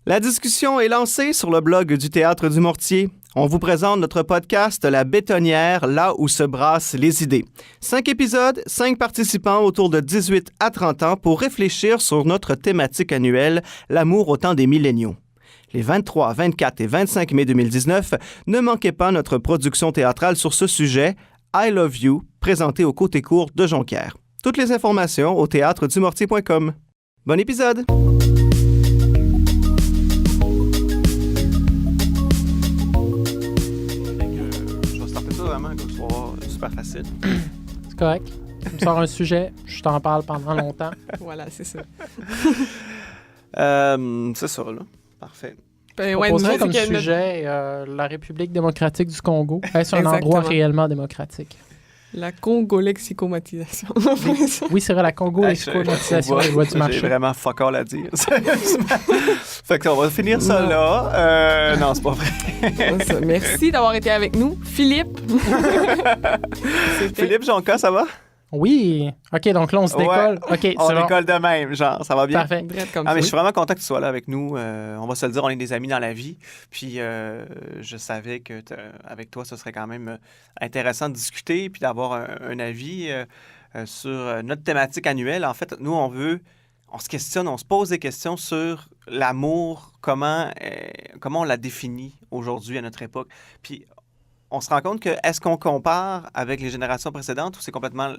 La discussion est lancée sur le blog du Théâtre du Mortier. On vous présente notre podcast La Bétonnière, là où se brassent les idées. 5 épisodes, 5 participants autour de 18 à 30 ans pour réfléchir sur notre thématique annuelle, l'amour au temps des milléniaux. Les 23, 24 et 25 mai 2019, ne manquez pas notre production théâtrale sur ce sujet, I Love You, présentée au Côté Court de Jonquière. Toutes les informations au théâtredumortier.com. Bon épisode! Super facile. C'est correct. Tu me sors un sujet, je t'en parle pendant longtemps. Voilà, c'est ça. C'est ça, là. Parfait. Je proposerais comme sujet la République démocratique du Congo. Est-ce un endroit réellement démocratique? La congo-lexicomatisation. Oui, c'est vrai, la congo-lexicomatisation des lois du marché. J'ai vraiment fuck all à dire. Fait qu'on va finir ça là. Non, c'est pas vrai. Merci d'avoir été avec nous. Philippe. Philippe Jonca, ça va? Oui. OK, donc là, on se décolle. Ouais, OK, on décolle de même, genre, ça va bien? Parfait. Mais je suis vraiment content que tu sois là avec nous. On va se le dire, on est des amis dans la vie. Puis je savais que avec toi, ce serait quand même intéressant de discuter puis d'avoir un avis sur notre thématique annuelle. En fait, nous, on se questionne, on se pose des questions sur l'amour, comment on la définit aujourd'hui à notre époque. Puis on se rend compte que est-ce qu'on compare avec les générations précédentes ou c'est complètement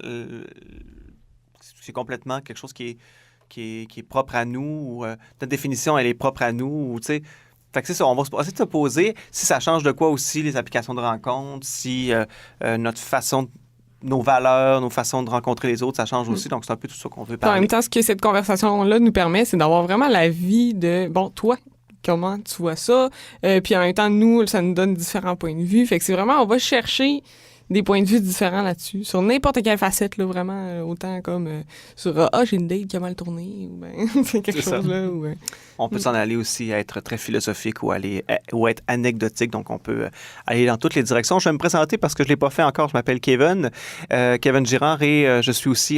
quelque chose qui est propre à nous ou notre définition, elle est propre à nous ou tu sais. Fait que c'est ça, on va essayer de se poser si ça change de quoi aussi les applications de rencontres, si notre façon, nos valeurs, nos façons de rencontrer les autres, ça change aussi. Donc c'est un peu tout ça qu'on veut parler. En même temps, ce que cette conversation-là nous permet, c'est d'avoir vraiment l'avis de, bon, toi, comment tu vois ça. Puis en même temps, nous, ça nous donne différents points de vue. Fait que c'est vraiment, on va chercher des points de vue différents là-dessus, sur n'importe quelle facette, là, vraiment, autant comme sur j'ai une date qui a mal tourné, ou ben, c'est quelque chose là. Ou, on peut s'en aller aussi à être très philosophique ou être anecdotique, donc on peut aller dans toutes les directions. Je vais me présenter parce que je ne l'ai pas fait encore. Je m'appelle Kevin Girard et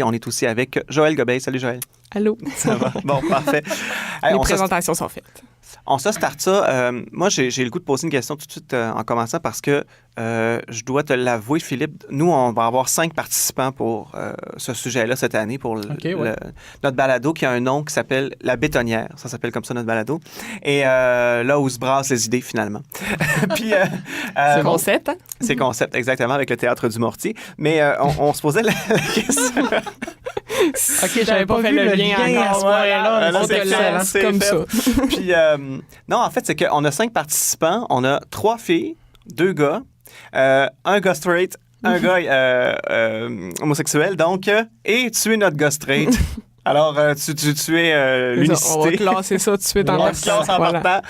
on est aussi avec Joël Gobeil. Salut Joël. Allô. Ça va? Bon, parfait. Les présentations sont faites. On se starte ça. Moi, j'ai le goût de poser une question tout de suite en commençant parce que je dois te l'avouer, Philippe. Nous, on va avoir 5 participants pour ce sujet-là cette année pour notre balado qui a un nom qui s'appelle La Bétonnière. Ça s'appelle comme ça, notre balado. Et là où se brassent les idées, finalement. Puis, c'est concept, hein? C'est concept, exactement, avec le Théâtre du Mortier. Mais on se posait la question... OK, j'avais pas vu le lien à ce point-là. On te lance comme ça. Puis, non, en fait, c'est qu'on a 5 participants. On a 3 filles, 2 gars, un gars straight, un gars homosexuel, donc, et tu es notre gars straight. Alors, tu es l'unicité. On va classer ça tout de suite en classe en partant.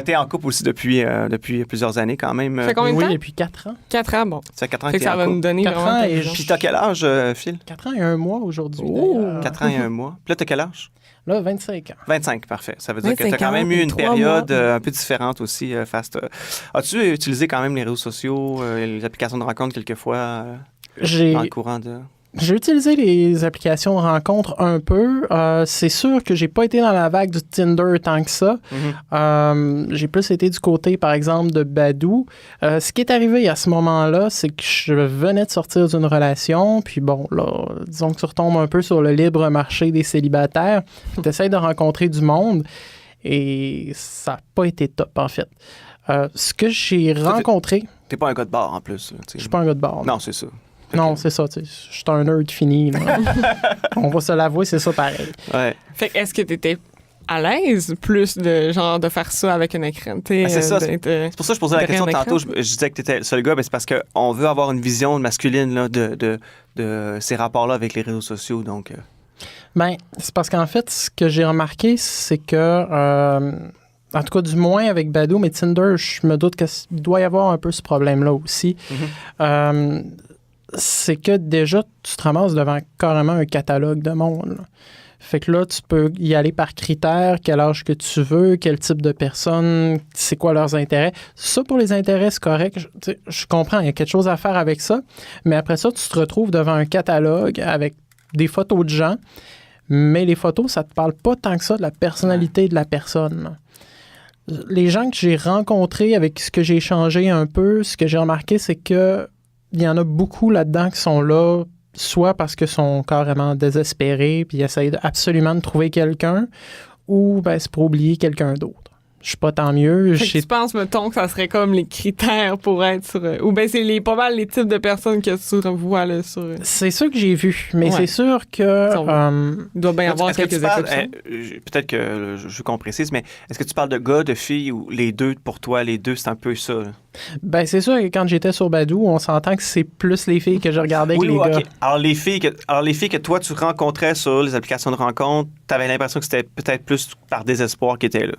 Tu es en couple aussi depuis plusieurs années quand même. Ça fait combien de temps? Oui, depuis 4 ans. 4 ans, bon. Ça fait 4 ans que ça va nous donner 4 vraiment... ans et puis t'as quel âge, Phil? 4 ans et 1 mois aujourd'hui. 4 ans et 1 mois. Puis là, t'as quel âge? Là, 25 ans. 25, parfait. Ça veut dire que tu as quand même eu une période un peu différente aussi. As-tu utilisé quand même les réseaux sociaux, les applications de rencontres quelquefois dans le courant de... J'ai utilisé les applications de rencontres un peu. C'est sûr que j'ai pas été dans la vague du Tinder tant que ça. Mm-hmm. J'ai plus été du côté, par exemple, de Badoo. Ce qui est arrivé à ce moment-là, c'est que je venais de sortir d'une relation. Puis bon, là, disons que tu retombes un peu sur le libre marché des célibataires. Tu essaies de rencontrer du monde. Et ça n'a pas été top, en fait. Ce que j'ai rencontré... T'es pas un gars de bar, en plus. Je suis pas un gars de bar. Non, c'est ça. Non, c'est ça. Je suis un nerd fini. On va se l'avouer, c'est ça pareil. Ouais. Fait que est-ce que tu étais à l'aise plus de faire ça avec un écran? C'est ça. C'est pour ça que je posais la question tantôt. Je disais que tu étais le seul gars, mais c'est parce qu'on veut avoir une vision masculine là, de ces rapports-là avec les réseaux sociaux. Donc, ben, c'est parce qu'en fait, ce que j'ai remarqué, c'est que... en tout cas, du moins avec Badoo, mais Tinder, je me doute qu'il doit y avoir un peu ce problème-là aussi. Mm-hmm. C'est que déjà, tu te ramasses devant carrément un catalogue de monde. Là. Fait que là, tu peux y aller par critères, quel âge que tu veux, quel type de personne, c'est quoi leurs intérêts. Ça, pour les intérêts, c'est correct. Je comprends, il y a quelque chose à faire avec ça. Mais après ça, tu te retrouves devant un catalogue avec des photos de gens. Mais les photos, ça te parle pas tant que ça de la personnalité de la personne. Là. Les gens que j'ai rencontrés, avec ce que j'ai échangé un peu, ce que j'ai remarqué, c'est que il y en a beaucoup là-dedans qui sont là, soit parce qu'ils sont carrément désespérés puis ils essayent absolument de trouver quelqu'un, ou ben, c'est pour oublier quelqu'un d'autre. Je suis pas tant mieux. Fait que tu penses, mettons, que ça serait comme les critères pour être sur... ou bien c'est pas mal les types de personnes que tu revois là, sur... C'est ça que j'ai vu, mais c'est sûr que... il doit bien y avoir quelques exceptions. Peut-être que je veux qu'on précise, mais est-ce que tu parles de gars, de filles, ou les deux, pour toi, les deux, c'est un peu ça? Là? Ben c'est sûr que quand j'étais sur Badoo, on s'entend que c'est plus les filles que je regardais que les gars. Alors les filles que toi, tu rencontrais sur les applications de rencontre, tu avais l'impression que c'était peut-être plus par désespoir qu'ils étaient là?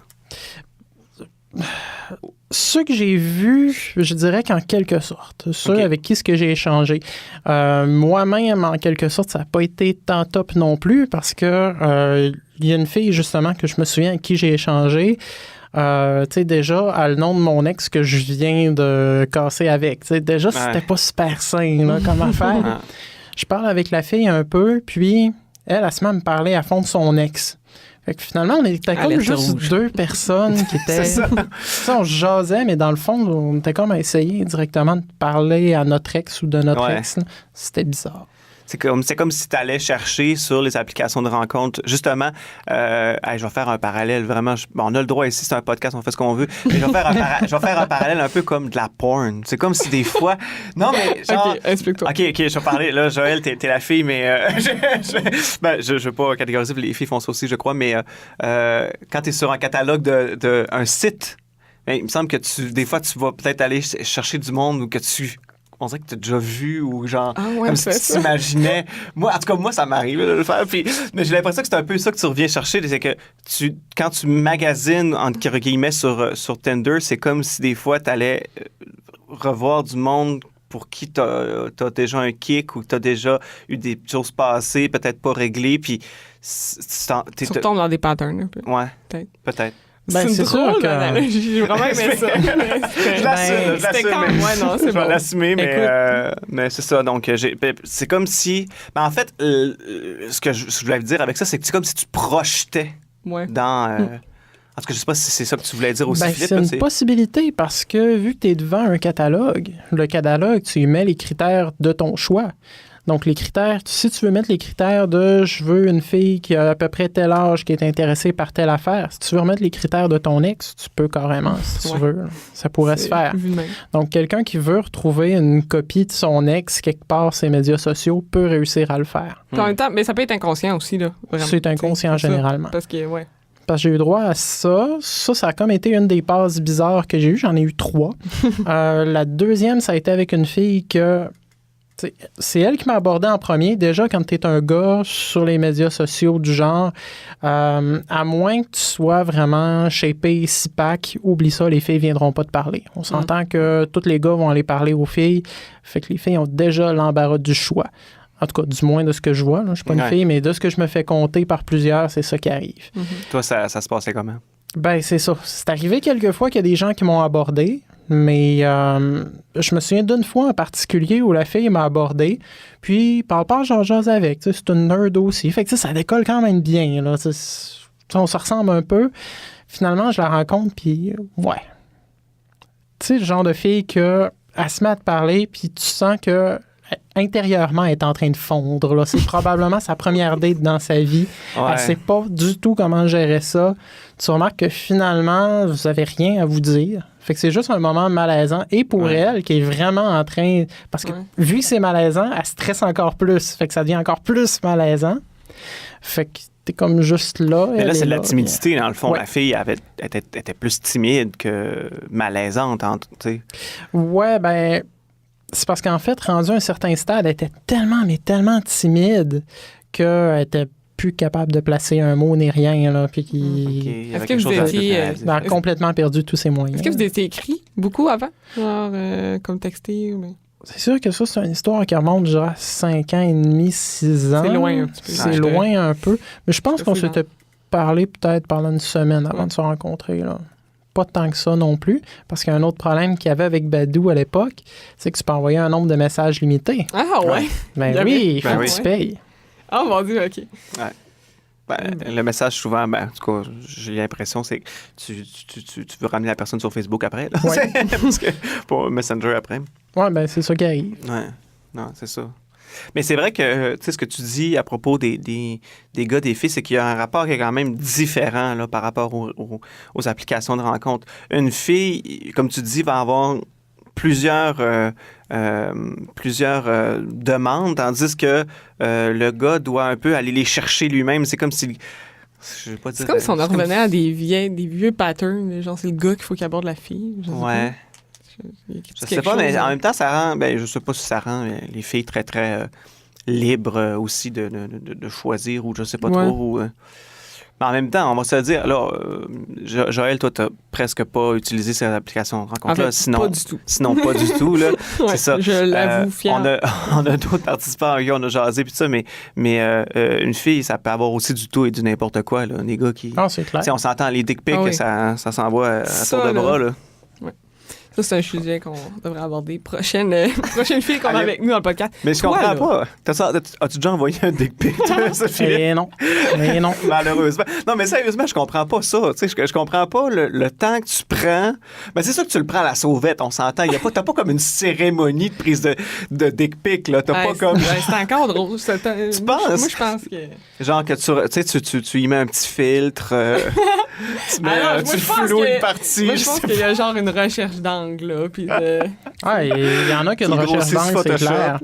Ceux que j'ai vus, je dirais qu'en quelque sorte. Ceux avec qui ce que j'ai échangé. Moi-même, en quelque sorte, ça n'a pas été tant top non plus parce que il y a une fille, justement, que je me souviens avec qui j'ai échangé. Tu sais, déjà, à le nom de mon ex que je viens de casser avec. Tu sais, déjà, c'était pas super sain là, comme affaire. Je parle avec la fille un peu, puis elle se met à me parler à fond de son ex. Fait que finalement, on était comme juste deux personnes qui étaient... C'est ça. On jasait, mais dans le fond, on était comme à essayer directement de parler à notre ex ou de notre ex. Là. C'était bizarre. C'est comme si tu allais chercher sur les applications de rencontre, justement, je vais faire un parallèle, vraiment, on a le droit ici, c'est un podcast, on fait ce qu'on veut, mais je vais faire un parallèle un peu comme de la porn. C'est comme si des fois... Non, mais genre... OK, explique-toi. OK, je vais parler. Là, Joël, t'es la fille, mais... je veux pas catégoriser, les filles font ça aussi, je crois, mais quand t'es sur un catalogue d'un site, il me semble que des fois, tu vas peut-être aller chercher du monde ou que tu... On dirait que tu as déjà vu ou genre comme si tu t'imaginais. Moi, en tout cas, moi, ça m'arrive de le faire. Mais j'ai l'impression que c'est un peu ça que tu reviens chercher. C'est que quand tu magasines, entre guillemets, sur Tinder, c'est comme si des fois, tu allais revoir du monde pour qui tu as déjà un kick ou tu as déjà eu des choses passées, peut-être pas réglées. Puis tu retombes dans des patterns un peu. Ouais, peut-être. Ben, c'est sûr que... J'ai vraiment aimé ça. Je l'assume. Ouais, non, c'est je vais l'assumer, mais c'est ça. Donc, c'est comme si... Ben, en fait, ce que je voulais dire avec ça, c'est que c'est comme si tu projetais dans... En tout cas, je sais pas si c'est ça que tu voulais dire aussi, Philippe. C'est une possibilité parce que vu que tu es devant un catalogue, le catalogue, tu y mets les critères de ton choix. Donc, les critères, si tu veux mettre les critères de « je veux une fille qui a à peu près tel âge, qui est intéressée par telle affaire », si tu veux remettre les critères de ton ex, tu peux carrément, si tu veux. Ça pourrait se faire. Donc, quelqu'un qui veut retrouver une copie de son ex quelque part sur ses médias sociaux peut réussir à le faire. En même temps, mais ça peut être inconscient aussi, là. C'est inconscient généralement. Parce que, Parce que j'ai eu droit à ça. Ça a comme été une des passes bizarres que j'ai eues. J'en ai eu 3. La deuxième, ça a été avec une fille que... C'est elle qui m'a abordé en premier. Déjà, quand tu es un gars sur les médias sociaux du genre, à moins que tu sois vraiment shapé, six-pack, oublie ça, les filles viendront pas te parler. On s'entend que tous les gars vont aller parler aux filles. Fait que les filles ont déjà l'embarras du choix. En tout cas, du moins de ce que je vois. Je ne suis pas une fille, mais de ce que je me fais compter par plusieurs, c'est ça qui arrive. Toi, ça se passait comment? Ben, c'est ça. C'est arrivé quelques fois qu'il y a des gens qui m'ont abordé. Mais je me souviens d'une fois en particulier où la fille m'a abordé, puis par j'en jase avec. C'est une nerd aussi. Fait que ça décolle quand même bien. Là, on se ressemble un peu. Finalement, je la rencontre, puis ouais. Tu sais, le genre de fille qu'elle se met à te parler, puis tu sens que intérieurement, elle est en train de fondre. Là. C'est probablement sa première date dans sa vie. Elle ne sait pas du tout comment gérer ça. Tu remarques que finalement, vous n'avez rien à vous dire. Fait que c'est juste un moment malaisant. Et pour elle, qui est vraiment en train... Parce que vu que c'est malaisant, elle stresse encore plus. Fait que ça devient encore plus malaisant. Fait que t'es comme juste là. Mais là, c'est de la timidité, dans le fond. La fille était plus timide que malaisante, tu sais. Ouais, ben... C'est parce qu'en fait, rendu à un certain stade, elle était tellement timide qu'elle était plus capable de placer un mot ni rien. Là, puis Est-ce que vous étiez... complètement perdu tous ses moyens. Est-ce que vous étiez écrit beaucoup avant? Genre, comme texté? Mais... C'est sûr que ça, c'est une histoire qui remonte, je dirais, 5 ans et demi, 6 ans. C'est loin un petit peu. C'est loin un peu. Mais je pense qu'on s'était parlé peut-être pendant une semaine avant de se rencontrer, là. Pas tant que ça non plus, parce qu'il y a un autre problème qu'il y avait avec Badoo à l'époque, c'est que tu peux envoyer un nombre de messages limité. Ah ouais? Ben oui, il faut que tu payes. Ah mon Dieu, OK. Ouais. Le message, souvent, en tout cas, j'ai l'impression, c'est que tu veux ramener la personne sur Facebook après. Là. Ouais. Parce que pour Messenger après. Oui, ben c'est ça qui arrive. Ouais. Non, c'est ça. Mais c'est vrai que, tu sais, ce que tu dis à propos des gars, des filles, c'est qu'il y a un rapport qui est quand même différent là, par rapport aux applications de rencontre. Une fille, comme tu dis, va avoir plusieurs demandes, tandis que le gars doit un peu aller les chercher lui-même. C'est comme si... Je vais pas dire, C'est comme si on en revenait à des vieux patterns. Genre, c'est le gars qu'il faut qu'il aborde la fille. Je sais ouais. pas. Je sais pas, mais en même temps, ça rend... je sais pas si ça rend les filles très, très libres aussi de choisir ou je sais pas trop. Mais en même temps, on va se le dire, là, Joël, toi, t'as presque pas utilisé ces applications de rencontre-là. En fait, sinon, pas du tout. Sinon, pas du tout, là. Ouais, c'est ça. Je l'avoue, fier. On a d'autres participants avec qui on a jasé, puis ça, mais une fille, ça peut avoir aussi du tout et du n'importe quoi, là. Des gars qui... Ah, c'est clair. On s'entend, les dick pics, ça s'envoie à tour de bras, là. Ça, c'est un sujet qu'on devrait aborder. Prochaine fille qu'on a avec nous dans le podcast. Mais je comprends pas. As-tu déjà envoyé un dick pic, Eh non. Malheureusement. Non, mais sérieusement, je comprends pas ça. Tu sais, je comprends pas le temps que tu prends. Ben, c'est sûr que tu le prends à la sauvette, on s'entend. T'as pas comme une cérémonie de prise de dick pic, là. T'as pas comme... C'est encore drôle. Tu penses? Moi, je pense que... Genre que tu y mets un petit filtre, tu floues une partie. Moi, je pense qu'il y a genre une recherche d'angle, là, puis il y en a qui ont une recherche d'angle, c'est clair.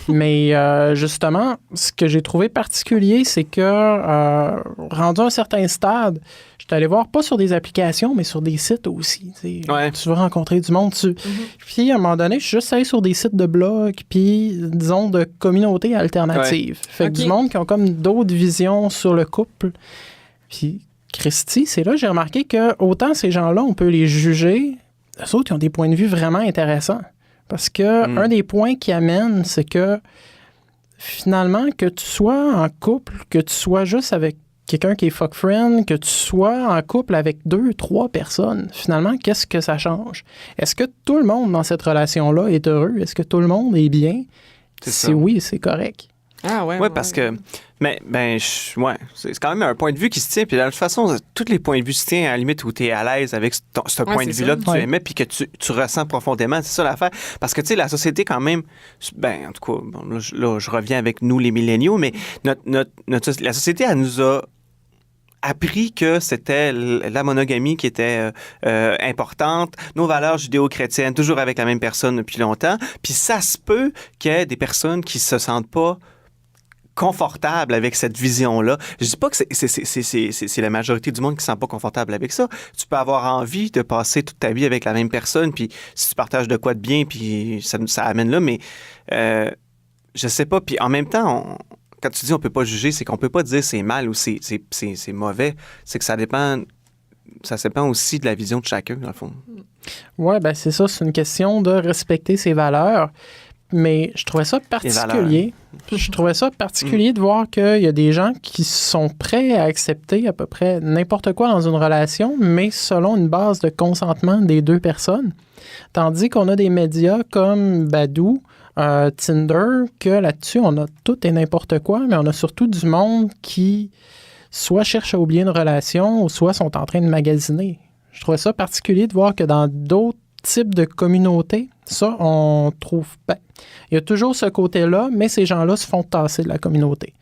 Mais justement, ce que j'ai trouvé particulier, c'est que rendu à un certain stade, je suis allé voir pas sur des applications, mais sur des sites aussi. Tu veux rencontrer du monde. Puis à un moment donné, je suis juste allé sur des sites de blog, puis disons de communautés alternatives. Fait que du monde qui ont comme d'autres visions sur le couple. Puis Christy, c'est là que j'ai remarqué que autant ces gens-là, on peut les juger, eux autres, ils ont des points de vue vraiment intéressants. Parce que un des points qui amène, c'est que finalement, que tu sois en couple, que tu sois juste avec quelqu'un qui est fuck friend, que tu sois en couple avec 2, 3 personnes, finalement, qu'est-ce que ça change? Est-ce que tout le monde dans cette relation-là est heureux? Est-ce que tout le monde est bien? Si oui, c'est correct. Ah ouais. Oui, parce que... c'est quand même un point de vue qui se tient. Puis de toute façon, tous les points de vue se tiennent à la limite où tu es à l'aise avec ce point de vue-là que tu aimais puis que tu ressens profondément. C'est ça l'affaire. Parce que, tu sais, la société, quand même... en tout cas, là, je reviens avec nous, les milléniaux, mais la société, elle nous a appris que c'était la monogamie qui était importante, nos valeurs judéo-chrétiennes, toujours avec la même personne depuis longtemps. Puis ça se peut qu'il y ait des personnes qui se sentent pas confortable avec cette vision-là. Je dis pas que c'est la majorité du monde qui ne se sent pas confortable avec ça. Tu peux avoir envie de passer toute ta vie avec la même personne, puis si tu partages de quoi de bien, puis ça amène là, mais je sais pas. Puis en même temps, quand tu dis on peut pas juger, c'est qu'on peut pas dire c'est mal ou c'est mauvais. C'est que ça dépend aussi de la vision de chacun, dans le fond. Oui, ben c'est ça. C'est une question de respecter ses valeurs. Mais je trouvais ça particulier. Je trouvais ça particulier de voir qu'il y a des gens qui sont prêts à accepter à peu près n'importe quoi dans une relation, mais selon une base de consentement des 2 personnes. Tandis qu'on a des médias comme Badoo, Tinder, que là-dessus, on a tout et n'importe quoi, mais on a surtout du monde qui soit cherche à oublier une relation ou soit sont en train de magasiner. Je trouvais ça particulier de voir que dans d'autres type de communauté, ça, on trouve pas. Il y a toujours ce côté-là, mais ces gens-là se font tasser de la communauté.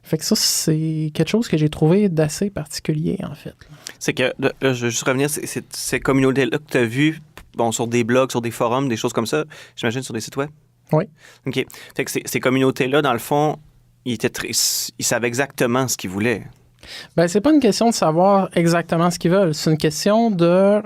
Fait que ça, c'est quelque chose que j'ai trouvé d'assez particulier, en fait. C'est que, là, je veux juste revenir, ces communautés-là que tu as vues, sur des blogs, sur des forums, des choses comme ça, j'imagine sur des sites web? Oui. OK. Fait que ces communautés-là, dans le fond, ils savaient exactement ce qu'ils voulaient. Ben, c'est pas une question de savoir exactement ce qu'ils veulent. C'est une question de...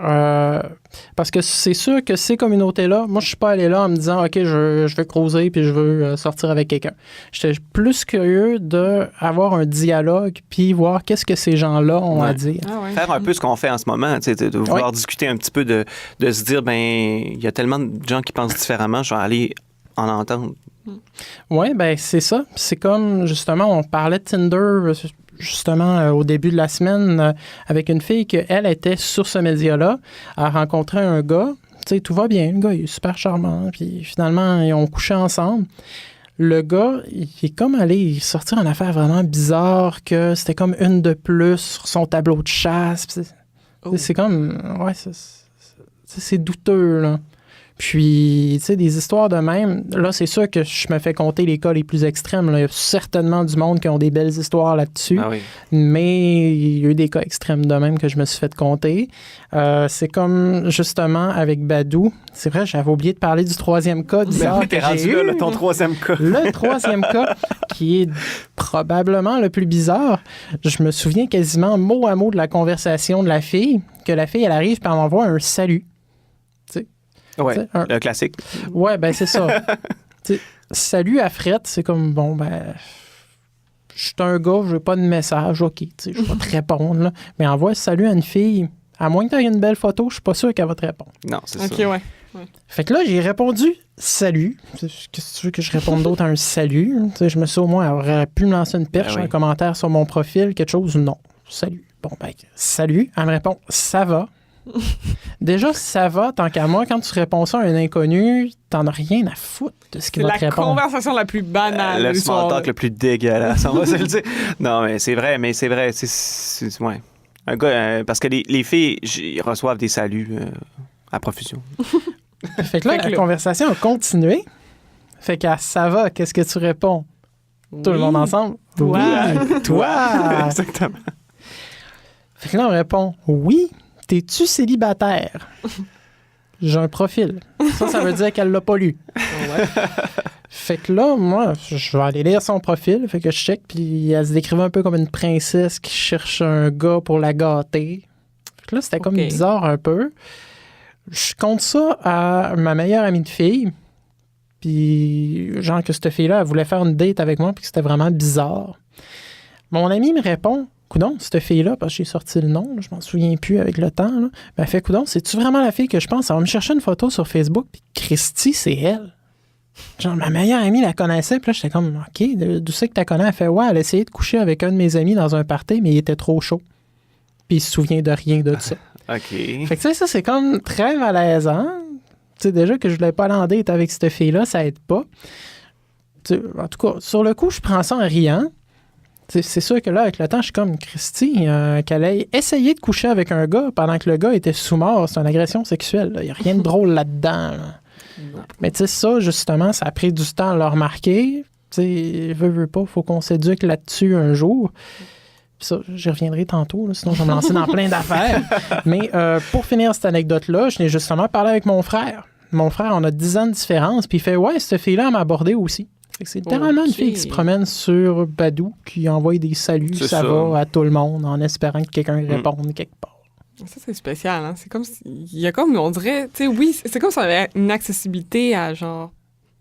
parce que c'est sûr que ces communautés-là, moi, je suis pas allé là en me disant, OK, je vais creuser puis je veux sortir avec quelqu'un. J'étais plus curieux d'avoir un dialogue puis voir qu'est-ce que ces gens-là ont à dire. Ah ouais. Faire un peu ce qu'on fait en ce moment, de vouloir discuter un petit peu, de se dire, il y a tellement de gens qui pensent différemment, je vais aller en entendre. Oui, ben c'est ça. C'est comme, justement, on parlait de Tinder... justement, au début de la semaine, avec une fille qu'elle était sur ce média-là, a rencontré un gars. Tu sais, tout va bien, le gars, il est super charmant. Puis finalement, ils ont couché ensemble. le gars, il est comme allé sortir une affaire vraiment bizarre que c'était comme une de plus sur son tableau de chasse. C'est comme... Ouais, c'est douteux, là. Puis, tu sais, des histoires de même, là, c'est sûr que je me fais compter les cas les plus extrêmes. Là. Il y a certainement du monde qui ont des belles histoires là-dessus. Ah oui. Mais il y a eu des cas extrêmes de même que je me suis fait compter. C'est comme, justement, avec Badou. C'est vrai, j'avais oublié de parler du troisième cas bizarre que j'ai eu. Là, ton troisième cas. Le troisième cas, qui est probablement le plus bizarre. Je me souviens quasiment mot à mot de la conversation de la fille, que la fille, elle arrive par m'envoie un salut. Oui, le classique. Ouais, ben c'est ça. Salut à Fred, c'est comme, bon, ben, je suis un gars, je n'ai pas de message, OK, je vais te répondre, là. Mais envoie salut à une fille, à moins que tu aies une belle photo, je suis pas sûr qu'elle va te répondre. Non, c'est OK, ça. ouais. Fait que là, j'ai répondu salut. Qu'est-ce que tu veux que je réponde d'autre à un salut? Je me suis au moins, elle aurait pu me lancer une perche, un commentaire sur mon profil, quelque chose, non. Salut. Bon, ben, salut. Elle me répond, ça va. Déjà, ça va, tant qu'à moi, quand tu réponds ça à un inconnu, t'en as rien à foutre de ce qu'il va te répondre. C'est la conversation la plus banale. Le small talk le plus dégueulasse, on va se le dire. Non, mais c'est vrai. Ouais. Un gars, parce que les filles, ils reçoivent des saluts à profusion. Fait que là, la conversation a continué. Fait qu'à ça va, qu'est-ce que tu réponds? Oui. Tout le monde ensemble? Toi. Oui, toi. Exactement. Fait que là, on répond oui. T'es-tu célibataire? J'ai un profil. Ça veut dire qu'elle l'a pas lu. Ouais. Fait que là, moi, je vais aller lire son profil. Fait que je check, puis elle se décrivait un peu comme une princesse qui cherche un gars pour la gâter. Fait que là, c'était comme bizarre un peu. Je compte ça à ma meilleure amie de fille. Puis, genre que cette fille-là, elle voulait faire une date avec moi, puis que c'était vraiment bizarre. Mon ami me répond, coudonc, cette fille-là, parce que j'ai sorti le nom, là, je m'en souviens plus avec le temps, là, ben, elle fait, coudonc, c'est-tu vraiment la fille que je pense? Elle va me chercher une photo sur Facebook, puis Christy, c'est elle. Genre, ma meilleure amie la connaissait, puis là, j'étais comme, OK, d'où c'est que tu la connais? Elle fait, ouais, elle a essayé de coucher avec un de mes amis dans un party, mais il était trop chaud. Puis il se souvient de rien de ça. OK. Fait que, tu sais, ça, c'est comme très malaisant. Tu sais, déjà que je voulais pas aller en date avec cette fille-là, ça aide pas. T'sais, en tout cas, sur le coup, je prends ça en riant. T'sais, c'est sûr que là, avec le temps, je suis comme Christy, qu'elle ait essayé de coucher avec un gars pendant que le gars était sous-mort. C'est une agression sexuelle. Il n'y a rien de drôle là-dedans. Là. Mais tu sais, ça, justement, ça a pris du temps à le remarquer. Tu sais, veux pas, faut qu'on s'éduque là-dessus un jour. Puis ça, j'y reviendrai tantôt, là, sinon je vais me lancer dans plein d'affaires. Mais pour finir cette anecdote-là, je n'ai justement parlé avec mon frère. Mon frère, on a 10 ans de différence, puis il fait « Ouais, cette fille-là, elle m'a abordé aussi. » C'est littéralement une fille qui se promène sur Badou, qui envoie des saluts, ça va à tout le monde, en espérant que quelqu'un réponde quelque part. Ça, c'est spécial, hein? C'est comme il y a comme, on dirait, tu sais, oui, c'est comme si on avait une accessibilité à, genre,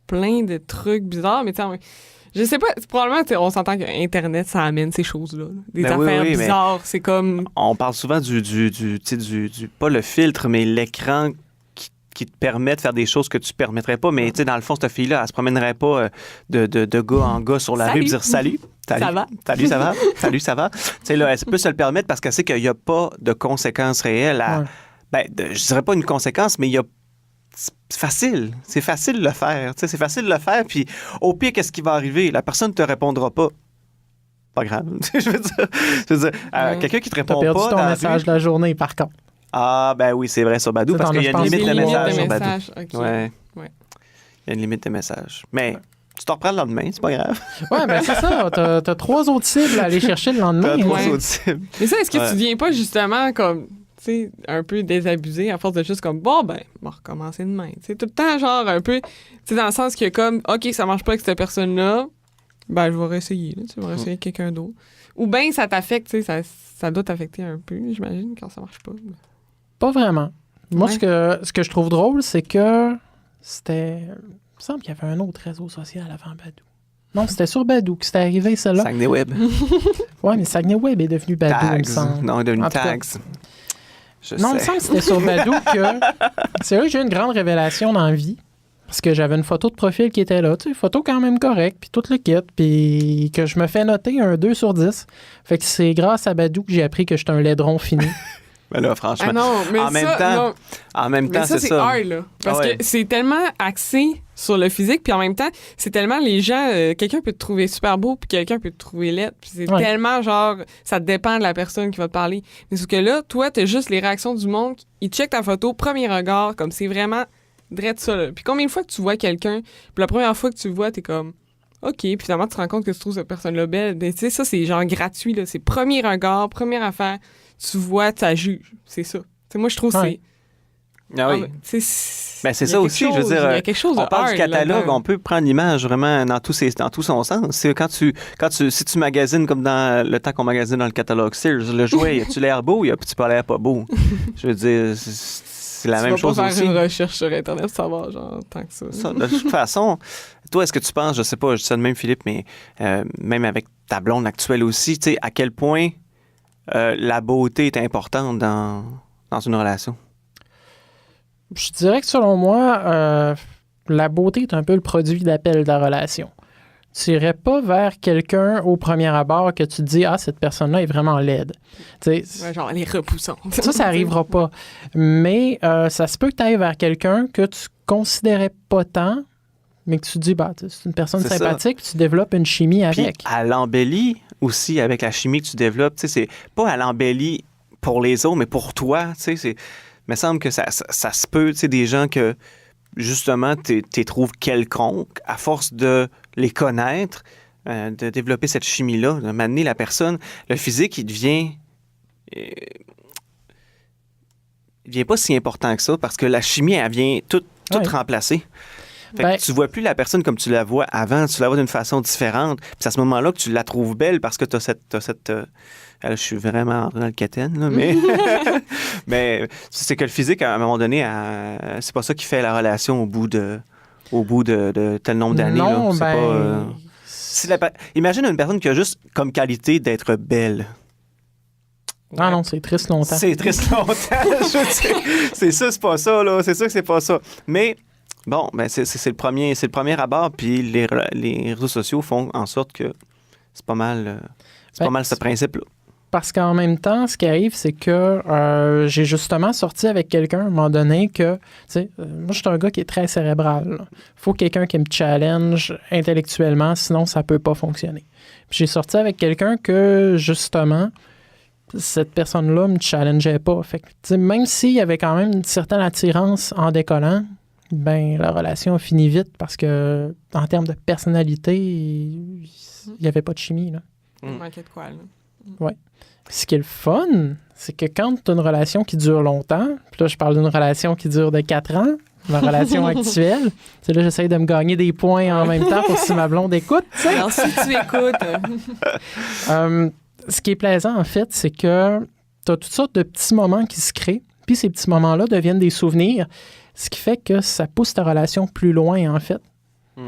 plein de trucs bizarres, mais tu sais, je sais pas, probablement, on s'entend qu'Internet, ça amène ces choses-là. Des affaires bizarres, c'est comme... On parle souvent du pas le filtre, mais l'écran qui te permet de faire des choses que tu ne permettrais pas. Mais, tu sais, dans le fond, cette fille-là, elle se promènerait pas de gars en gars sur la rue et dire « Salut! » Ça va? Salut, ça va? Salut, ça va? Tu sais, là, elle peut se le permettre parce qu'elle sait qu'il n'y a pas de conséquences réelles à... Ben, je dirais pas une conséquence, mais il y a... C'est facile. C'est facile de le faire. Tu sais, c'est facile de le faire. Puis, au pire, qu'est-ce qui va arriver? La personne ne te répondra pas. Pas grave. je veux dire quelqu'un qui te répond pas... T'as perdu ton message de la journée, par contre. Ah, ben oui, c'est vrai, sur Badou, parce qu'il y a une limite de messages sur Badou. Okay. Ouais. Il y a une limite de messages. Mais tu te reprends le lendemain, c'est pas grave. Ouais, ben c'est ça. T'as 3 autres cibles à aller chercher le lendemain. T'as 3 autres cibles. Mais ça, est-ce que tu viens pas justement comme... tu sais, un peu désabusé à force de juste comme, bon, ben, on va recommencer demain. Tu sais, tout le temps, genre, un peu, tu sais, dans le sens que comme, OK, ça marche pas avec cette personne-là, ben, je vais réessayer, là, tu vas réessayer avec quelqu'un d'autre. Ou bien, ça t'affecte, tu sais, ça doit t'affecter un peu, j'imagine, quand ça marche pas. Pas vraiment. Moi, ce que je trouve drôle, c'est que c'était... Il me semble qu'il y avait un autre réseau social avant Badou. Non, c'était sur Badou que c'était arrivé, celle-là. Saguenay Web. Ouais, mais Saguenay Web est devenu Badou, il me semble. Non, il est devenu Tags. Non, il me semble que c'était sur Badou que... C'est là que j'ai eu une grande révélation dans la vie. Parce que j'avais une photo de profil qui était là. Tu sais, photo quand même correcte, puis tout le kit. Puis que je me fais noter un 2 sur 10. Fait que c'est grâce à Badou que j'ai appris que j'étais un laidron fini. Ben là, franchement, ah non, mais en même temps, mais c'est ça. c'est hard, là. Parce que c'est tellement axé sur le physique. Puis en même temps, c'est tellement les gens... quelqu'un peut te trouver super beau, puis quelqu'un peut te trouver laide. Puis c'est tellement genre... Ça dépend de la personne qui va te parler. Mais sauf que là, toi, t'as juste les réactions du monde. Ils checkent ta photo, premier regard, comme c'est vraiment drette ça, là. Puis combien de fois que tu vois quelqu'un, puis la première fois que tu le vois, t'es comme... OK, puis finalement, tu te rends compte que tu trouves cette personne-là belle. Ben, tu sais, ça, c'est genre gratuit, là. C'est premier regard, première affaire. Tu vois, tu la juges. C'est ça. T'sais, moi, je trouve que c'est... Ah oui. C'est ça aussi, je veux dire, il y a quelque chose on parle du catalogue, là-dedans. on peut prendre l'image vraiment dans tout son sens. C'est si tu magasines comme dans le temps qu'on magasine dans le catalogue Sears, le jouet, as-tu l'air beau, as-tu pas l'air pas beau? Je veux dire, c'est la même chose Tu vas pas aussi. faire une recherche sur Internet pour savoir, genre, tant que ça. De toute façon, toi, est-ce que tu penses, je sais pas, je dis ça de même, Philippe, mais même avec ta blonde actuelle aussi, tu sais, à quel point la beauté est importante dans une relation? Je dirais que selon moi, la beauté est un peu le produit d'appel de la relation. Tu n'irais pas vers quelqu'un au premier abord que tu te dis « Ah, cette personne-là est vraiment laide. » Ouais, genre, elle est repoussante. Ça n'arrivera pas. Mais ça se peut que tu ailles vers quelqu'un que tu considérais pas tant, mais que tu te dis bah, « C'est une personne sympathique, puis tu développes une chimie avec. » Puis elle embellit aussi avec la chimie que tu développes. Tu sais, c'est pas elle embellit pour les autres, mais pour toi. Tu sais, il me semble que ça se peut, tu sais, des gens que, justement, tu trouves quelconques, à force de les connaître, de développer cette chimie-là, de m'amener la personne, le physique, il devient pas si important que ça, parce que la chimie, elle vient toute remplacer. Fait que tu vois plus la personne comme tu la vois avant, tu la vois d'une façon différente. Puis c'est à ce moment-là que tu la trouves belle parce que tu as cette je suis vraiment entré dans le quétaine, là, mais mais c'est que le physique, à un moment donné, c'est pas ça qui fait la relation au bout de tel nombre d'années. Non, là. C'est pas, imagine une personne qui a juste comme qualité d'être belle. Ah non, c'est triste longtemps. C'est triste longtemps. C'est ça, c'est pas ça, là. C'est sûr que c'est pas ça. Mais bon, ben c'est le premier abord, puis les réseaux sociaux font en sorte que c'est pas mal ce principe-là. Parce qu'en même temps, ce qui arrive, c'est que j'ai justement sorti avec quelqu'un à un moment donné que, tu sais, moi, je suis un gars qui est très cérébral. Il faut quelqu'un qui me challenge intellectuellement, sinon ça peut pas fonctionner. Puis j'ai sorti avec quelqu'un que, justement, cette personne-là me challengeait pas. Fait que, tu sais, même s'il y avait quand même une certaine attirance en décollant, ben la relation a fini vite parce que, en termes de personnalité, il n'y avait pas de chimie, là. Il manquait de quoi, là. Ouais. Ce qui est le fun, c'est que quand tu as une relation qui dure longtemps, puis là, je parle d'une relation qui dure de 4 ans, ma relation actuelle, c'est là, j'essaie de me gagner des points en même temps pour si ma blonde écoute, tu sais. Alors, si tu écoutes... ce qui est plaisant, en fait, c'est que tu as toutes sortes de petits moments qui se créent, puis ces petits moments-là deviennent des souvenirs, ce qui fait que ça pousse ta relation plus loin, en fait.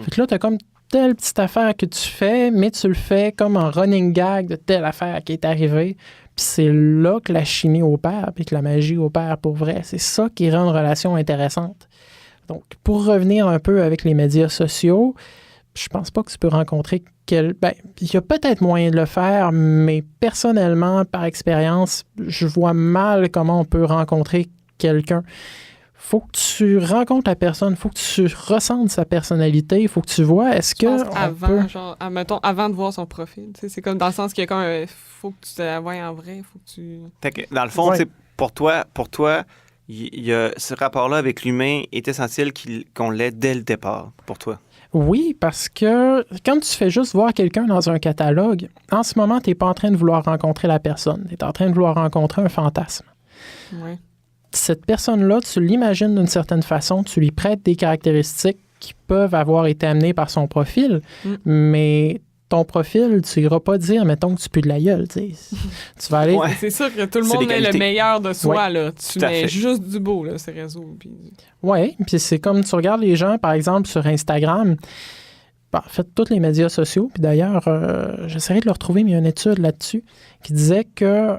Fait que là, tu as comme telle petite affaire que tu fais, mais tu le fais comme en running gag de telle affaire qui est arrivée. Puis c'est là que la chimie opère, puis que la magie opère pour vrai. C'est ça qui rend une relation intéressante. Donc, pour revenir un peu avec les médias sociaux, je pense pas que tu peux rencontrer il y a peut-être moyen de le faire, mais personnellement, par expérience, je vois mal comment on peut rencontrer quelqu'un. Faut que tu rencontres la personne, faut que tu ressentes sa personnalité, faut que tu vois, est-ce que avant, genre, mettons, avant de voir son profil, c'est comme dans le sens qu'il y a comme faut que tu te la voies en vrai, faut que tu... Fait que, dans le fond, pour toi, il y a ce rapport-là avec l'humain est essentiel qu'on l'ait dès le départ, pour toi. Oui, parce que quand tu fais juste voir quelqu'un dans un catalogue, en ce moment, tu n'es pas en train de vouloir rencontrer la personne, tu es en train de vouloir rencontrer un fantasme. Ouais. Cette personne-là, tu l'imagines d'une certaine façon, tu lui prêtes des caractéristiques qui peuvent avoir été amenées par son profil, mais ton profil, tu n'iras pas dire, mettons, que tu pues de la gueule. Tu vas aller... Ouais, c'est sûr que tout le monde met le meilleur de soi. Là. Tu mets juste du beau, là, ces réseaux. Oui, puis c'est comme tu regardes les gens, par exemple, sur Instagram, en fait, tous les médias sociaux, puis d'ailleurs, j'essaierai de le retrouver, mais il y a une étude là-dessus qui disait que,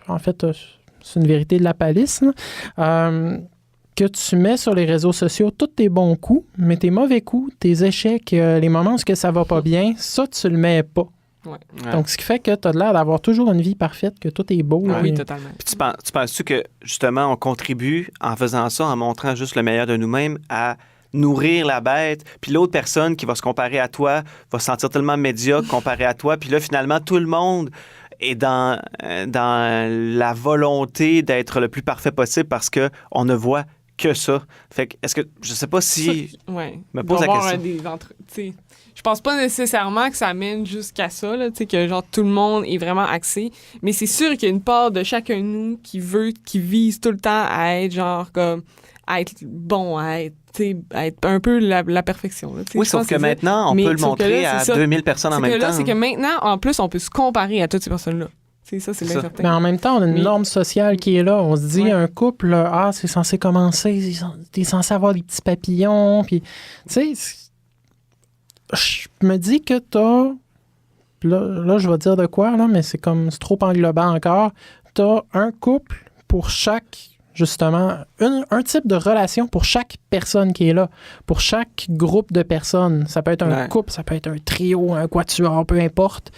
en fait, c'est une vérité de la palisse, que tu mets sur les réseaux sociaux tous tes bons coups, mais tes mauvais coups, tes échecs, les moments où ça va pas bien, ça, tu le mets pas. Ouais. Donc, ce qui fait que tu as l'air d'avoir toujours une vie parfaite, que tout est beau. Oui, totalement. Puis tu penses-tu que, justement, on contribue, en faisant ça, en montrant juste le meilleur de nous-mêmes, à nourrir la bête, puis l'autre personne qui va se comparer à toi va se sentir tellement médiocre comparé à toi, puis là, finalement, tout le monde est dans la volonté d'être le plus parfait possible parce qu'on ne voit que ça. Fait que, est-ce que, je sais pas si... Ouais. me pose la question. Je pense pas nécessairement que ça mène jusqu'à ça, là, que genre tout le monde est vraiment axé, mais c'est sûr qu'il y a une part de chacun de nous qui vise tout le temps à être genre comme, à être bon, à être un peu la perfection. Là, oui, sauf que maintenant, on peut le montrer à 2000 personnes en même temps. C'est que maintenant, en plus, on peut se comparer à toutes ces personnes-là. C'est ça, c'est bien certain. Mais en même temps, on a une norme sociale qui est là. On se dit, un couple, c'est censé commencer, t'es censé avoir des petits papillons, puis, tu sais, je me dis que t'as... Là, je vais dire de quoi, là, mais c'est trop englobant encore. T'as un couple pour chaque... Justement, un type de relation pour chaque personne qui est là, pour chaque groupe de personnes. Ça peut être un couple, ça peut être un trio, un quatuor, peu importe.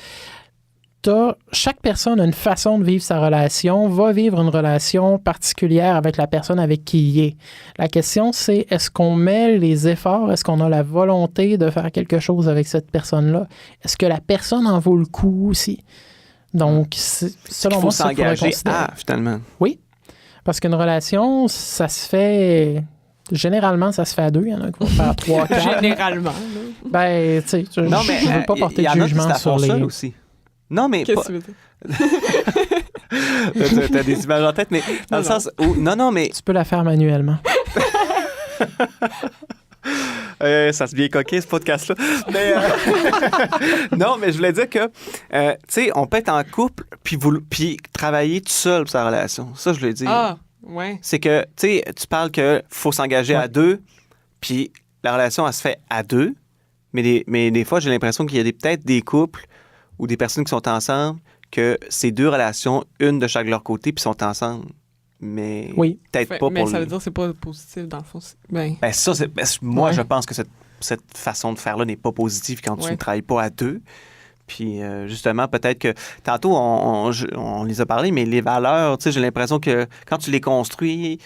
Chaque personne a une façon de vivre sa relation, va vivre une relation particulière avec la personne avec qui il est. La question, c'est est-ce qu'on met les efforts, est-ce qu'on a la volonté de faire quelque chose avec cette personne-là? Est-ce que la personne en vaut le coup aussi? Donc, selon moi, ça faudrait considérer. Finalement. Oui. Parce qu'une relation, ça se fait... Généralement, ça se fait à 2. Il y en a qui vont faire 3, 4. Généralement. Ben, tu sais, je ne veux pas porter de jugement sur les... aussi. Non, mais... Qu'est-ce que tu veux dire? T'as des images en tête, mais dans le sens où... Non, mais... Tu peux la faire manuellement. Ça se vient coquin, ce podcast-là. Mais, non, mais je voulais dire que, tu sais, on peut être en couple puis travailler tout seul pour sa relation. Ça, je voulais dire. Ah, ouais. C'est que, tu sais, tu parles qu'il faut s'engager à 2, puis la relation, elle se fait à 2. Mais des fois, j'ai l'impression qu'il y a peut-être des couples ou des personnes qui sont ensemble que c'est 2 relations, une de chaque leur côté, puis sont ensemble. Mais peut-être pas pour... Mais ça veut dire que c'est pas positif, dans le fond. Ça, moi, je pense que cette façon de faire-là n'est pas positive quand tu ne travailles pas à 2. Puis, justement, peut-être que... Tantôt, on les a parlé, mais les valeurs, tu sais, j'ai l'impression que quand tu construis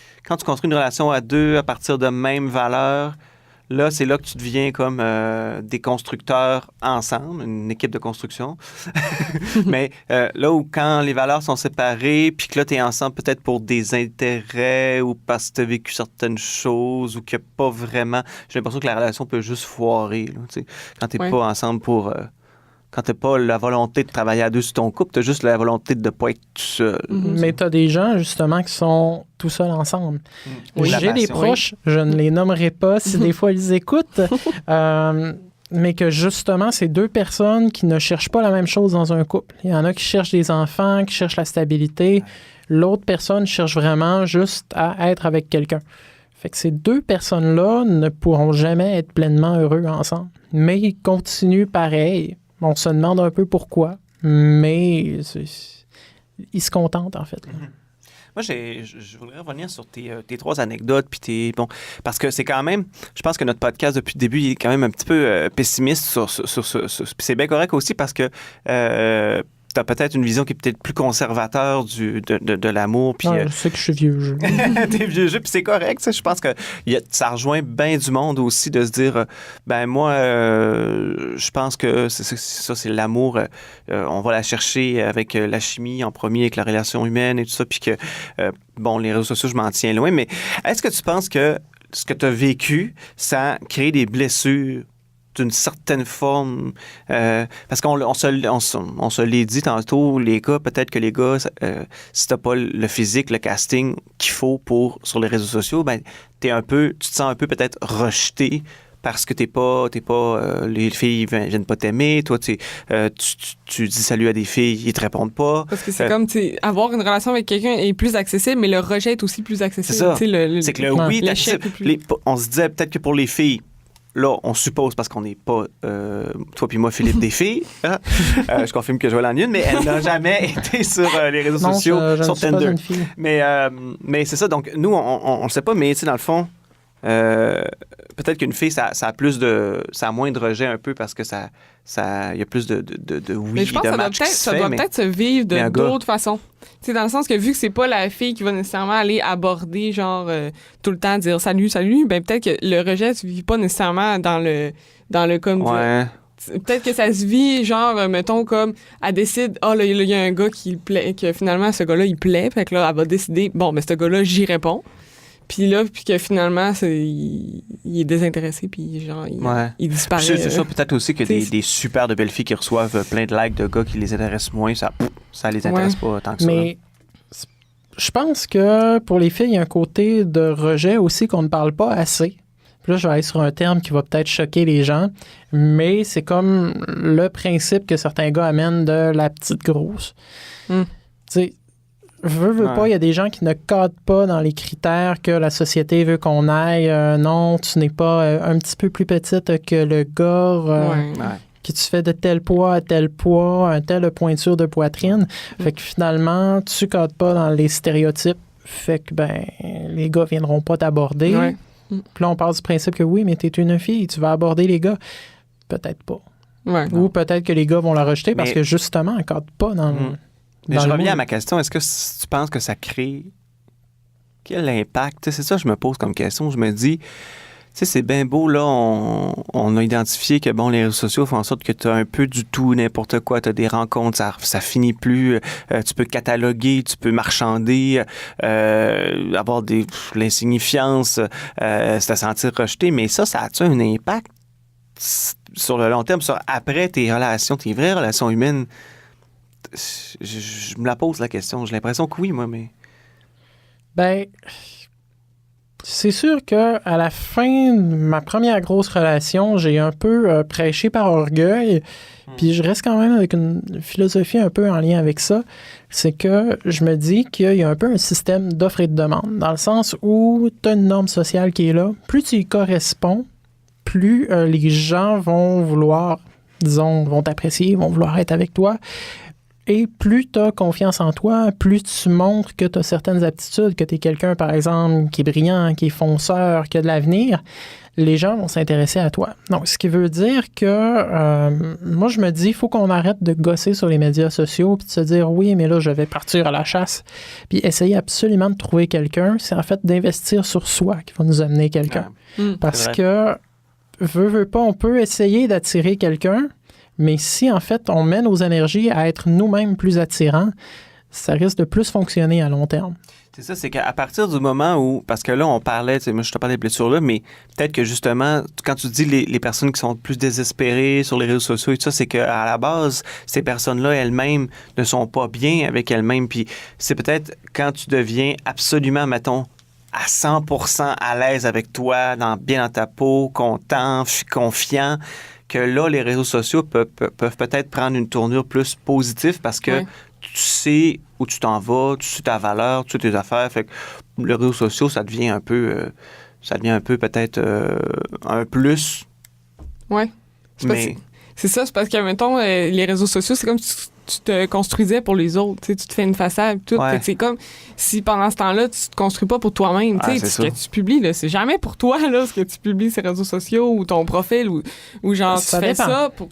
une relation à 2 à partir de mêmes valeurs, là, c'est là que tu deviens comme des constructeurs ensemble, une équipe de construction. Mais là où quand les valeurs sont séparées, puis que là, tu es ensemble peut-être pour des intérêts ou parce que tu as vécu certaines choses ou qu'il n'y a pas vraiment... J'ai l'impression que la relation peut juste foirer. Là, quand tu n'es pas ensemble pour... Quand tu n'as pas la volonté de travailler à 2 sur ton couple, tu as juste la volonté de ne pas être tout seul. Mais tu as des gens, justement, qui sont tout seuls ensemble. J'ai des proches, je ne les nommerai pas si des fois ils écoutent, mais que, justement, c'est 2 personnes qui ne cherchent pas la même chose dans un couple. Il y en a qui cherchent des enfants, qui cherchent la stabilité. L'autre personne cherche vraiment juste à être avec quelqu'un. Fait que ces 2 personnes-là ne pourront jamais être pleinement heureux ensemble. Mais ils continuent pareil. On se demande un peu pourquoi, mais ils se contentent, en fait. Moi, je voudrais revenir sur tes 3 anecdotes. Bon, parce que c'est quand même... Je pense que notre podcast, depuis le début, il est quand même un petit peu pessimiste sur c'est bien correct aussi parce que... tu as peut-être une vision qui est peut-être plus conservateur de l'amour. Puis, je sais que je suis vieux jeu. T'es vieux jeu, puis c'est correct. Je pense que ça rejoint bien du monde aussi de se dire, moi, je pense que ça, c'est l'amour. On va la chercher avec la chimie en premier, avec la relation humaine et tout ça. Puis que, les réseaux sociaux, je m'en tiens loin. Mais est-ce que tu penses que ce que tu as vécu, ça crée des blessures d'une certaine forme, parce qu'on se l'est dit tantôt, les gars, peut-être que les gars, si t'as pas le physique, le casting qu'il faut sur les réseaux sociaux, tu te sens un peu peut-être rejeté parce que t'es pas les filles viennent pas t'aimer, toi tu dis salut à des filles, ils te répondent pas. Parce que c'est comme avoir une relation avec quelqu'un est plus accessible, mais le rejet est aussi plus accessible. C'est ça. C'est que on se disait peut-être que pour les filles, là, on suppose, parce qu'on n'est pas, toi puis moi, Philippe, des filles. Hein? Je confirme que Joël en est une, mais elle n'a jamais été sur les réseaux sociaux, sur Tinder. Mais c'est ça, donc nous, on ne sait pas, mais dans le fond, peut-être qu'une fille, ça a moins de rejet un peu parce que il y a plus de oui mais je pense de que match ça doit peut-être se vivre d'autres façons. Tu sais, dans le sens que vu que c'est pas la fille qui va nécessairement aller aborder, genre, tout le temps dire salut, salut, ben peut-être que le rejet se vit pas nécessairement dans le comme ouais. Peut-être que ça se vit, genre, mettons, comme, elle décide, là, il y a un gars qui plaît, que finalement, ce gars-là, il plaît, fait que là, elle va décider, bon, mais ce gars-là, j'y réponds. Puis que finalement, il est désintéressé, puis genre, il disparaît. C'est ça, peut-être aussi que des super de belles filles qui reçoivent plein de likes de gars qui les intéressent moins, ça les intéresse pas tant que ça. Mais je pense que pour les filles, il y a un côté de rejet aussi qu'on ne parle pas assez. Puis là, je vais aller sur un terme qui va peut-être choquer les gens, mais c'est comme le principe que certains gars amènent de la petite grosse. Tu sais, veux pas, il y a des gens qui ne cadrent pas dans les critères que la société veut qu'on aille. Non, tu n'es pas un petit peu plus petite que le gars. Que tu fais de tel poids à tel poids, un telle pointure de poitrine. Fait que finalement, tu cadres pas dans les stéréotypes. Fait que, les gars viendront pas t'aborder. Ouais. Puis là, on part du principe que oui, mais t'es une fille, tu vas aborder les gars. Peut-être pas. Ouais. Ou peut-être que les gars vont la rejeter parce que justement, elle cadre pas dans Mais je reviens à ma question. Est-ce que tu penses que ça crée... Quel impact? C'est ça que je me pose comme question. Je me dis, c'est bien beau, là, on a identifié que, bon, les réseaux sociaux font en sorte que tu as un peu du tout, n'importe quoi. Tu as des rencontres, ça finit plus. Tu peux cataloguer, tu peux marchander, avoir l'insignifiance, se sentir rejeté. Mais ça a-tu un impact sur le long terme, sur après tes relations, tes vraies relations humaines? Je me la pose, la question. J'ai l'impression que oui, moi, mais... C'est sûr que à la fin de ma première grosse relation, j'ai un peu prêché par orgueil, puis je reste quand même avec une philosophie un peu en lien avec ça. C'est que je me dis qu'il y a un peu un système d'offre et de demande, dans le sens où tu as une norme sociale qui est là. Plus tu y corresponds, plus les gens vont vouloir, vont t'apprécier, vont vouloir être avec toi. Et plus tu as confiance en toi, plus tu montres que tu as certaines aptitudes, que tu es quelqu'un, par exemple, qui est brillant, qui est fonceur, qui a de l'avenir, les gens vont s'intéresser à toi. Donc, ce qui veut dire que, moi, je me dis, il faut qu'on arrête de gosser sur les médias sociaux puis de se dire, oui, mais là, je vais partir à la chasse. Puis essayer absolument de trouver quelqu'un, c'est en fait d'investir sur soi qui va nous amener quelqu'un. Parce que, veut pas, on peut essayer d'attirer quelqu'un, mais si, en fait, on met nos énergies à être nous-mêmes plus attirants, ça risque de plus fonctionner à long terme. C'est ça, c'est qu'à partir du moment où... Parce que là, on parlait, moi, je te parlais des blessures-là, mais peut-être que, justement, quand tu dis les personnes qui sont plus désespérées sur les réseaux sociaux et tout ça, c'est qu'à la base, ces personnes-là, elles-mêmes, ne sont pas bien avec elles-mêmes. Puis c'est peut-être quand tu deviens absolument, mettons, à 100% à l'aise avec toi, bien dans ta peau, content, confiant, que là, les réseaux sociaux peuvent peut-être prendre une tournure plus positive parce que tu sais où tu t'en vas, tu sais ta valeur, tu sais tes affaires. Fait que les réseaux sociaux, ça devient un peu peut-être un plus. Ouais. C'est ça, c'est parce que, mettons, les réseaux sociaux, c'est comme tu te construisais pour les autres. Tu te fais une façade, tout. C'est comme si pendant ce temps-là, tu te construis pas pour toi-même. Ce que tu publies, là, c'est jamais pour toi, là, ce que tu publies sur les réseaux sociaux ou ton profil ou genre, ça tu fais dépend. ça pour.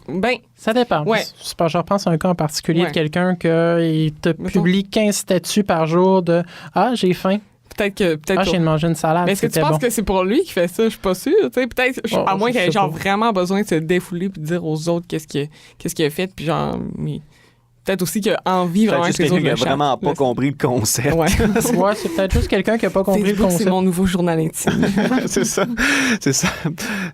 Ça dépend. Ouais. Je repense à un cas en particulier de quelqu'un qui te publie 15 statuts par jour de « Ah, j'ai faim ». Peut-être que. Je viens de manger une salade. Mais est-ce que tu penses que c'est pour lui qui fait ça? Je suis pas sûre. Peut-être, à moins qu'il ait genre vraiment besoin de se défouler puis de dire aux autres qu'est-ce qu'il a fait. Puis genre, peut-être aussi qu'il a envie vraiment que les autres le qui a vraiment pas compris le concept. Ouais, c'est peut-être juste quelqu'un qui a pas compris le concept. C'est mon nouveau journal intime. C'est ça.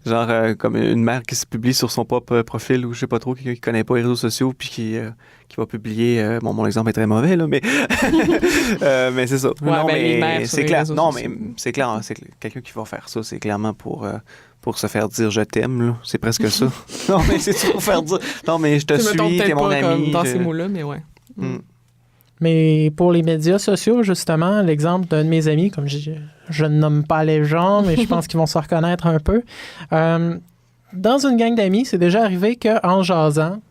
Genre, comme une mère qui se publie sur son propre profil ou je sais pas trop, qui connaît pas les réseaux sociaux puis qui va publier... mon exemple est très mauvais, là, mais... mais c'est ça. Ouais, mais c'est clair. Non, mais c'est clair. C'est quelqu'un qui va faire ça, c'est clairement pour se faire dire « je t'aime », là. C'est presque ça. Non, mais c'est pour faire dire « non, mais je te suis, t'es mon ami ». Dans ces mots-là, mais ouais. Mais pour les médias sociaux, justement, l'exemple d'un de mes amis, comme je ne nomme pas les gens, mais je pense qu'ils vont se reconnaître un peu. Dans une gang d'amis, c'est déjà arrivé qu'en jasant,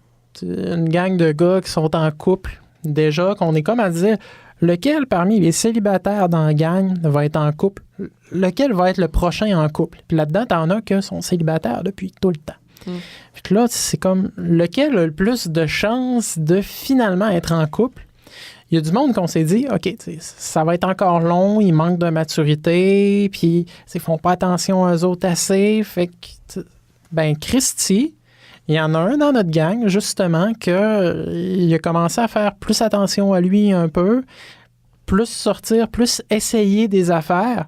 une gang de gars qui sont en couple, déjà, qu'on est comme à dire lequel parmi les célibataires dans la gang va être en couple, lequel va être le prochain en couple. Puis là-dedans, t'en as que sont célibataires depuis tout le temps. Puis là, c'est comme lequel a le plus de chances de finalement être en couple. Il y a du monde qu'on s'est dit, OK, ça va être encore long, il manque de maturité, puis ils font pas attention aux autres assez. Fait que, Christy, il y en a un dans notre gang, justement, il a commencé à faire plus attention à lui un peu, plus sortir, plus essayer des affaires.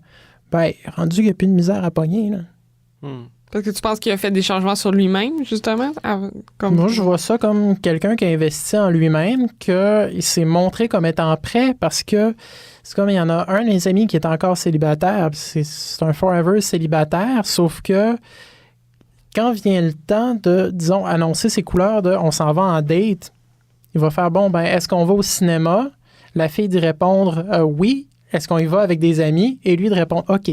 Rendu qu'il n'y a plus de misère à pogner, là. Parce que tu penses qu'il a fait des changements sur lui-même, justement? Moi, je vois ça comme quelqu'un qui a investi en lui-même, qu'il s'est montré comme étant prêt, parce que c'est comme il y en a un de mes amis qui est encore célibataire, c'est un forever célibataire, sauf que quand vient le temps de, disons, annoncer ses couleurs de « on s'en va en date », il va faire « bon, est-ce qu'on va au cinéma? » La fille d'y répondre « oui ». Est-ce qu'on y va avec des amis? Et lui de répondre « OK ».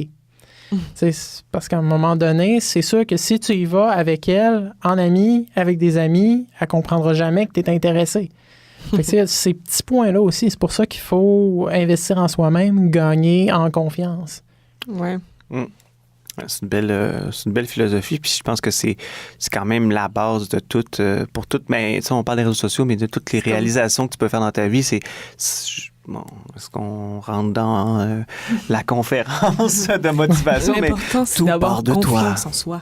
Parce qu'à un moment donné, c'est sûr que si tu y vas avec elle, en ami, avec des amis, elle ne comprendra jamais que tu es intéressé. Ces petits points-là aussi, c'est pour ça qu'il faut investir en soi-même, gagner en confiance. Ouais. C'est une belle philosophie, puis je pense que c'est quand même la base de tout, pour toutes, mais on parle des réseaux sociaux, mais de toutes les réalisations que tu peux faire dans ta vie, est-ce qu'on rentre dans la conférence de motivation? L'important, c'est d'avoir confiance en soi.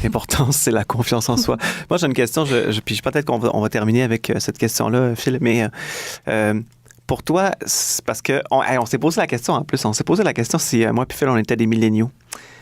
L'important, c'est la confiance en soi. Moi, j'ai une question, puis peut-être qu'on va terminer avec cette question-là, Phil, mais pour toi, parce que on s'est posé la question en plus, si moi puis Phil, on était des milléniaux.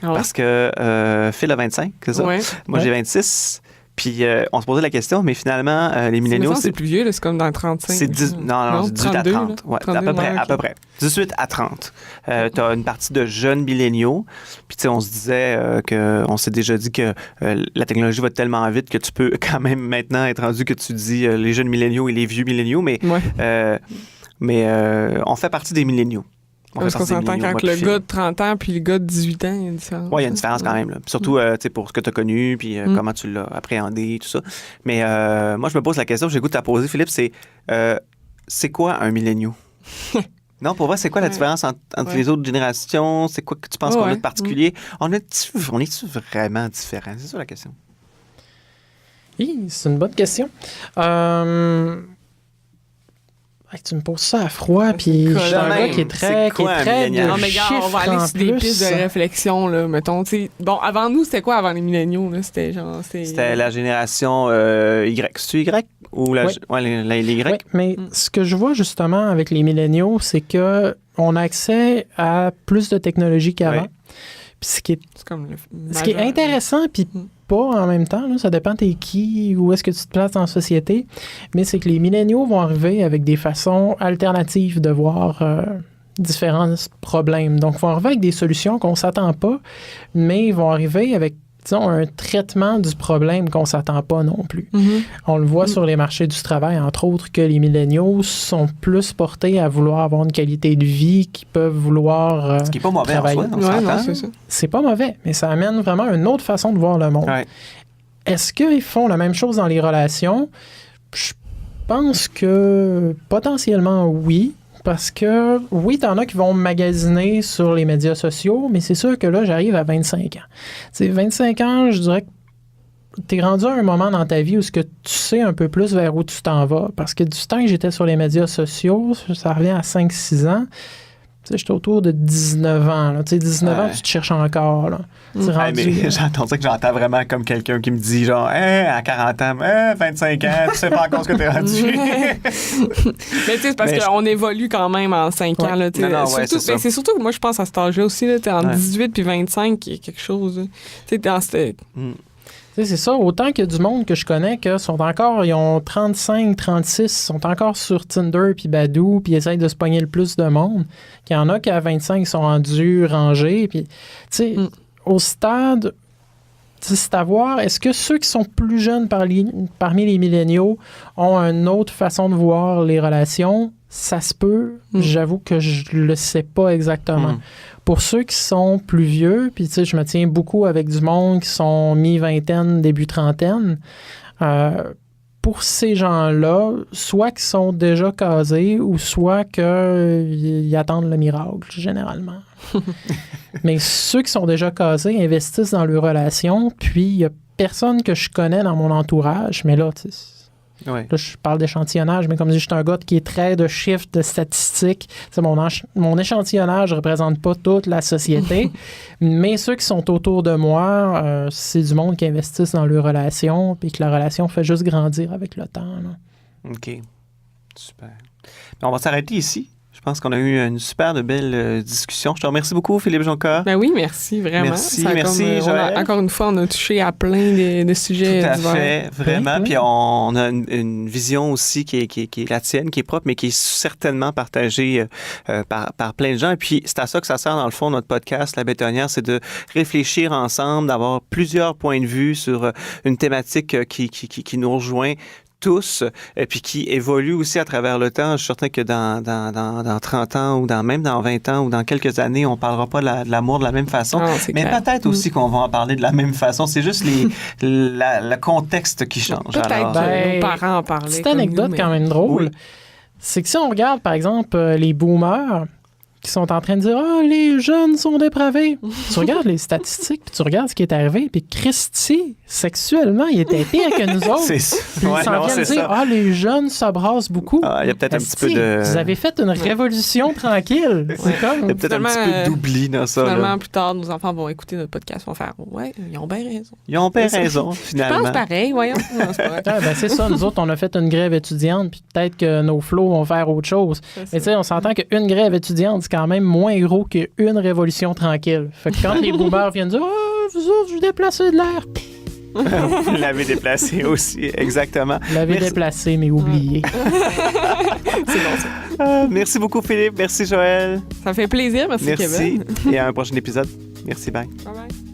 Ah ouais? Parce que Phil a 25, c'est ça? Ouais. Moi, j'ai 26. Puis on se posait la question, mais finalement, les milléniaux... C'est plus vieux, là, c'est comme dans 35. C'est 18 à 30. Ouais, 32, à peu près. 18 à 30. Tu as une partie de jeunes milléniaux. Puis tu sais, on se disait on s'est déjà dit que la technologie va tellement vite que tu peux quand même maintenant être rendu que tu dis les jeunes milléniaux et les vieux milléniaux, mais on fait partie des milléniaux. Parce qu'on s'entend quand le gars de 30 ans puis le gars de 18 ans, il y a une différence. Oui, il y a une différence quand même. Là. Surtout pour ce que tu as connu puis comment tu l'as appréhendé, tout ça. Mais moi, je me pose la question, j'ai le goût de te la poser, Philippe, c'est quoi un milléniaux? Non, pour vrai, c'est quoi la différence entre les autres générations? C'est quoi que tu penses qu'on a de particulier? On est-tu vraiment différents? C'est ça la question. Oui, c'est une bonne question. Tu me poses ça à froid, puis je suis un gars qui est très non, mais gars, on va aller sur des pistes de réflexion, là, mettons. Bon, avant nous, c'était quoi avant les milléniaux? Là? C'était la génération Y. C'est-tu Y? Ou les Y? Oui, mais ce que je vois justement avec les milléniaux, c'est qu'on a accès à plus de technologie qu'avant. Puis ce qui est intéressant, puis pas en même temps, là, ça dépend t'es qui, où est-ce que tu te places dans la société, mais c'est que les milléniaux vont arriver avec des façons alternatives de voir différents problèmes. Donc, ils vont arriver avec des solutions qu'on ne s'attend pas, mais ils vont arriver avec, disons, un traitement du problème qu'on ne s'attend pas non plus. On le voit sur les marchés du travail, entre autres, que les milléniaux sont plus portés à vouloir avoir une qualité de vie, qu'ils peuvent vouloir ce qui n'est pas mauvais travailler. en soi, non, c'est ça. C'est pas mauvais, mais ça amène vraiment une autre façon de voir le monde. Ouais. Est-ce qu'ils font la même chose dans les relations? Je pense que potentiellement oui. Parce que, oui, t'en as qui vont magasiner sur les médias sociaux, mais c'est sûr que là, j'arrive à 25 ans. T'sais, 25 ans, je dirais que t'es rendu à un moment dans ta vie où tu sais un peu plus vers où tu t'en vas. Parce que du temps que j'étais sur les médias sociaux, ça revient à 5-6 ans, j'étais autour de 19 ans. Là. 19 ans, tu te cherches encore. Là. Mais j'entends ça que j'entends vraiment comme quelqu'un qui me dit genre à 40 ans, 25 ans, tu sais pas encore ce que t'es rendu. Mais tu sais, parce qu'on évolue quand même en 5 ans. Là, c'est surtout que moi, je pense à cet âge-là aussi. Là, t'es en 18 puis 25, il y a quelque chose. Tu sais, dans cette... C'est ça, autant qu'il y a du monde que je connais qui sont encore, ils ont 35, 36, sont encore sur Tinder puis Badoo, puis essayent de se pogner le plus de monde. Qu'il y en a qui à 25 sont rendus rangés. Puis, tu sais, au stade, c'est à voir, est-ce que ceux qui sont plus jeunes parmi les milléniaux ont une autre façon de voir les relations? Ça se peut. J'avoue que je le sais pas exactement. Pour ceux qui sont plus vieux, puis tu sais, je me tiens beaucoup avec du monde qui sont mi-vingtaine, début trentaine, pour ces gens-là, soit qu'ils sont déjà casés ou soit qu'ils attendent le miracle, généralement. Mais ceux qui sont déjà casés investissent dans leurs relations, puis il n'y a personne que je connais dans mon entourage, mais là, tu sais, Ouais. là, je parle d'échantillonnage, mais comme je dis, je suis un gars qui est très de chiffres, de statistiques. C'est mon échantillonnage ne représente pas toute la société, mais ceux qui sont autour de moi, c'est du monde qui investissent dans leurs relations, puis que la relation fait juste grandir avec le temps. Là. OK. Super. Ben, on va s'arrêter ici. Je pense qu'on a eu une super de belle discussion. Je te remercie beaucoup, Philippe Jonca. Ben oui, merci, vraiment. Merci, Ça a merci, Joël. Encore une fois, on a touché à plein de sujets Tout à divers. fait, vraiment. Oui. Puis on a une vision aussi qui est la tienne, qui est propre, mais qui est certainement partagée par plein de gens. Et puis c'est à ça que ça sert, dans le fond, notre podcast, La Bétonnière, c'est de réfléchir ensemble, d'avoir plusieurs points de vue sur une thématique qui nous rejoint tous, et puis qui évolue aussi à travers le temps. Je suis certain que dans 30 ans ou même dans 20 ans ou dans quelques années, on ne parlera pas de l'amour de la même façon. Ah, c'est mais clair. peut-être aussi qu'on va en parler de la même façon. C'est juste le contexte qui change. Peut-être Alors, que nos parents en parlaient. Petite comme anecdote nous, mais- quand même drôle, Oui. c'est que si on regarde, par exemple, les boomers qui sont en train de dire « Ah, les jeunes sont dépravés », tu regardes les statistiques, puis tu regardes ce qui est arrivé, puis Christy, sexuellement, il était pire que nous autres. c'est Puis ouais, ils s'en non, viennent c'est dire ça. « Ah, les jeunes s'abrassent beaucoup ». Ah, il y a peut-être un petit peu Asti, de... Vous avez fait une révolution tranquille. C'est Il y a comme... peut-être un petit Finalement, peu d'oubli dans ça. Finalement, Là. plus tard, nos enfants vont écouter notre podcast, vont faire « Ouais, ils ont bien raison. Ils ont bien C'est ça. raison, Je finalement. pense pareil, voyons. Non, c'est pas vrai. Ah, ben, c'est ça, nous autres, on a fait une grève étudiante, puis peut-être que nos flots vont faire autre chose. C'est Mais tu ça. sais, on s'entend qu'une grève étudiante, c'est quand même moins gros qu'une révolution tranquille. Fait que quand les boomers viennent dire « Ah, vous autres, vous déplacez de l'air », Vous l'avez déplacé aussi, exactement. vous l'avez Merci. déplacé, mais oublié. C'est bon, ça. Merci beaucoup, Philippe. Merci, Joël. Ça fait plaisir. Merci, Merci. Kevin. Et à un prochain épisode. Merci, bye. Bye bye.